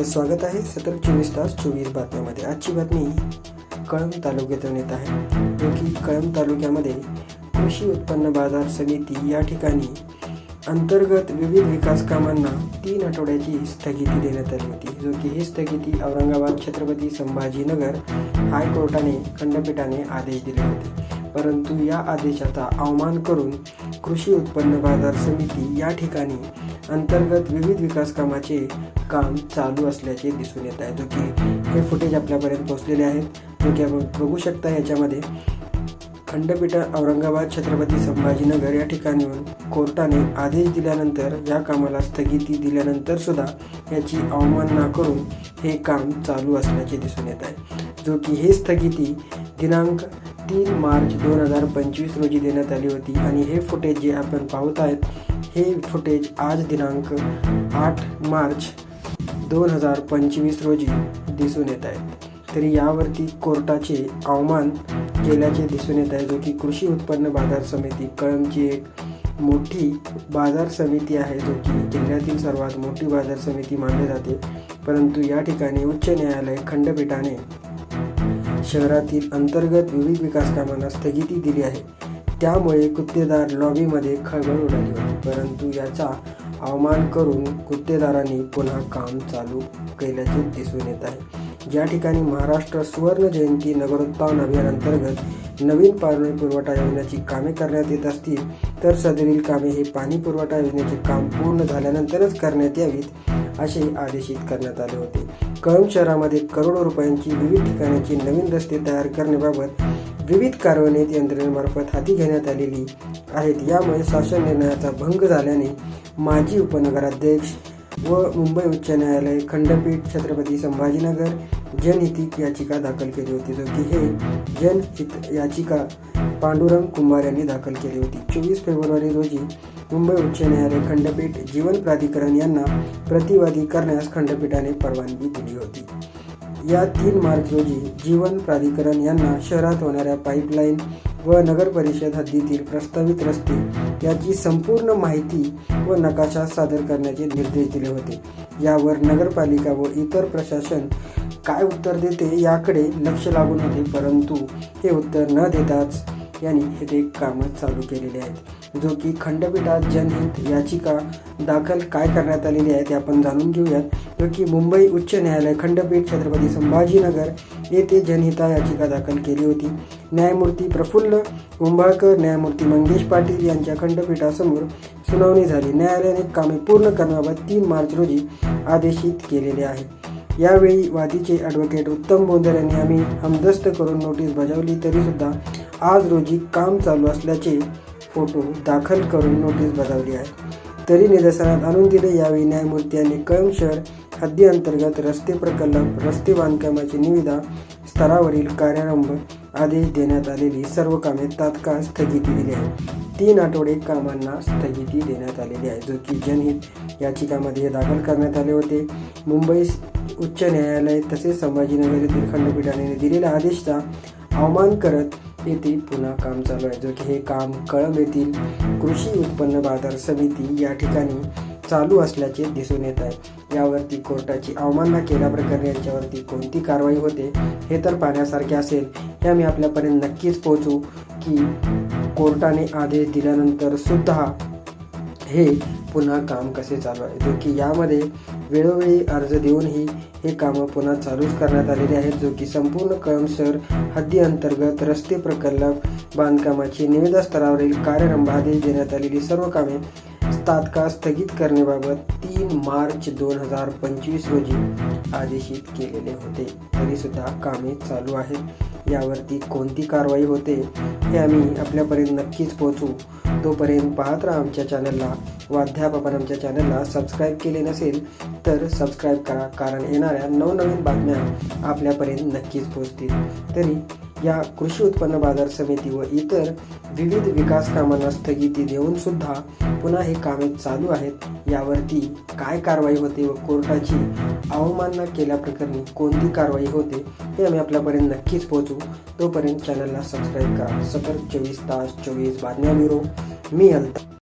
आपलं स्वागत आहे सतत 24 तास 24 बातम्यामध्ये। आजची बातमी कळंब तालुक्यातून येत आहे, जो की कळंब तालुक्यामध्ये कृषी उत्पन्न बाजार समिती या ठिकाणी अंतर्गत विविध विकास कामांना 3 आठवड्याची स्थगिती देण्यात आली होती, जो की ही स्थगिती औरंगाबाद छत्रपती संभाजीनगर हायकोर्टाने खंडपीठाने आदेश दिले होते। परंतु या आदेशाचा अवमान करून कृषी उत्पन्न बाजार समिती या ठिकाणी अंतर्गत विविध विकास कामाचे काम चालू असल्याचे दिसून येत आहे, जो की हे फुटेज आपल्यापर्यंत पोहोचलेले आहेत, जो की आपण बघू शकता। याच्यामध्ये खंडपीठ औरंगाबाद छत्रपती संभाजीनगर या ठिकाणी कोर्टाने आदेश दिल्यानंतर या कामाला स्थगिती दिल्यानंतर सुद्धा याची अवमानना करून हे काम चालू असल्याचे दिसून येत आहे, जो की हे स्थगिती दिनांक 3 मार्च 2025 रोजी देण्यात आली होती। आणि हे फुटेज जे आपण पाहत आहेत हे फुटेज आज दिनांक 8 मार्च 2025 रोजी दिसून येत आहे। तरी यावरती कोर्टाचे अवमान केल्याचे दिसून येत आहे, जो की कृषी उत्पन्न बाजार समिती कळंबची एक मोठी बाजार समिती आहे, जो की जिल्ह्यातील सर्वात मोठी बाजार समिती मानली जाते। परंतु या ठिकाणी उच्च न्यायालय खंडपीठाने शहरातील अंतर्गत विविध विकास कामांना स्थगिती दिली आहे, त्यामुळे गुत्तेदार लॉबीमध्ये खळबळ उडाली होती। परंतु याचा अवमान करून गुत्तेदारांनी पुन्हा काम चालू केल्याचे दिसून येत आहे। ज्या ठिकाणी महाराष्ट्र सुवर्ण जयंती नगरोत्थान अभियान अंतर्गत नवीन पाणी पुरवठा योजनेची कामे करण्यात येत असतील, तर सदरील कामे हे पाणी पुरवठा योजनेचे काम पूर्ण झाल्यानंतरच करण्यात यावीत असे आदेशित करण्यात आले होते। कळंब शहरामध्ये करोडो रुपयांची विविध ठिकाणाची नवीन रस्ते तयार करण्याबाबत विविध कार्यान्वित यंत्रणेमार्फत हाती घेण्यात आलेली आहेत। यामुळे शासन निर्णयाचा भंग झाल्याने माजी उपनगराध्यक्ष व मुंबई उच्च न्यायालय खंडपीठ छत्रपती संभाजीनगर जनहित याचिका दाखल केली होती, जो की हे जनहित याचिका पांडुरंग कुंभार यांनी दाखल केली होती। 24 फेब्रुवारी रोजी मुंबई उच्च न्यायालय खंडपीठ जीवन प्राधिकरण यांना प्रतिवादी करण्यास खंडपीठाने परवानगी दिली होती। या 3 मार्च रोजी जीवन प्राधिकरण यांना शहरात होणाऱ्या पाईपलाईन व नगर परिषद हद्दीतील प्रस्तावित रस्ते याची संपूर्ण माहिती व नकाशा सादर करण्याचे निर्देश दिले होते। यावर नगरपालिका व इतर प्रशासन काय उत्तर देते याकडे लक्ष लागून होते, परंतु हे उत्तर न देताच यांनी हे कामच चालू केलेले आहेत, जो की खंडपीठात जनहित याचिका दाखल काय करण्यात आलेली आहे ते आपण जाणून घेऊयात। जो की मुंबई उच्च न्यायालय खंडपीठ छत्रपती संभाजीनगर येथे जनहिता याचिका दाखल केली होती। न्यायमूर्ती प्रफुल्ल कुंभाळकर, न्यायमूर्ती मंगेश पाटील यांच्या खंडपीठासमोर सुनावणी झाली। न्यायालयाने कामे पूर्ण करण्याबाबत 3 मार्च रोजी आदेशित केलेले आहे। यावेळी वादीचे ॲडव्होकेट उत्तम बोंदर यांनी आम्ही हमदस्त करून नोटीस बजावली, तरी सुद्धा आज रोजी काम चालू असल्याचे फोटो दाखल करून नोटीस बजावली आहे, तरी निदर्शनात आणून दिले। यावेळी न्यायमूर्ती यांनी कळंब शहर हद्दी अंतर्गत रस्ते प्रकल्प, रस्ते बांधकामाची निविदा स्तरावरील कार्यारंभ आदेश देण्यात आलेली सर्व कामे तात्काळ स्थगिती दिली आहे। 3 आठवडे कामांना स्थगिती देण्यात आलेली आहे, जो की जनहित याचिकामध्ये दाखल करण्यात आले होते। मुंबई उच्च न्यायालय तसेच संभाजीनगर येथील खंडपीठाने दिलेल्या आदेशाचा अवमान करत येथे पुन्हा काम चालू आहे, जो की हे काम कळंब येथील कृषी उत्पन्न बाजार समिती या ठिकाणी चालू असल्याचे दिसून येत आहे। यावरती कोर्टाची अवमानना केल्याप्रकरणी यांच्यावरती कोणती कारवाई होते हे तर पाहण्यासारखे असेल। हे आम्ही आपल्यापर्यंत नक्कीच पोहोचू की कोर्टाने आदेश दिल्यानंतर सुद्धा हे पुन्हा काम कसे चालू आहे, जो की यामध्ये वेळोवेळी अर्ज देऊनही हे कामं पुन्हा चालूच करण्यात आलेले आहेत, जो की संपूर्ण कळंब शहर हद्दी अंतर्गत रस्ते प्रकल्प बांधकामाची निविदा स्तरावरील कार्यारंभ आदेश देण्यात आलेली सर्व कामे तात्काळ स्थगित करण्याबाबत 3 मार्च 2025 रोजी आदेशित केलेले होते, तरी सुद्धा कामे चालू आहेत। यावरती कोणती कारवाई होते हे आम्ही आपल्यापर्यंत नक्कीच पोहोचू। तोपर्यंत पाहत राहा आमच्या चॅनलला व अद्याप आपण आमच्या चॅनलला सबस्क्राईब केले नसेल तर सबस्क्राईब करा, कारण येणाऱ्या नवनवीन बातम्या आपल्यापर्यंत नक्कीच पोहोचतील। तरी या कृषी उत्पन्न बाजार समिती व इतर विविध विकास कामांना स्थगिती देऊन सुद्धा पुन्हा हे कामे चालू आहेत। यावरती काय कारवाई होते व कोर्टाची अवमानना केल्याप्रकरणी कोणती कारवाई होते हे आम्ही आपल्यापर्यंत नक्कीच पोहोचू। तोपर्यंत चॅनलला सबस्क्राईब करा। सतत 24 तास 24 बातम्या ब्युरो, मी अल्ताफ।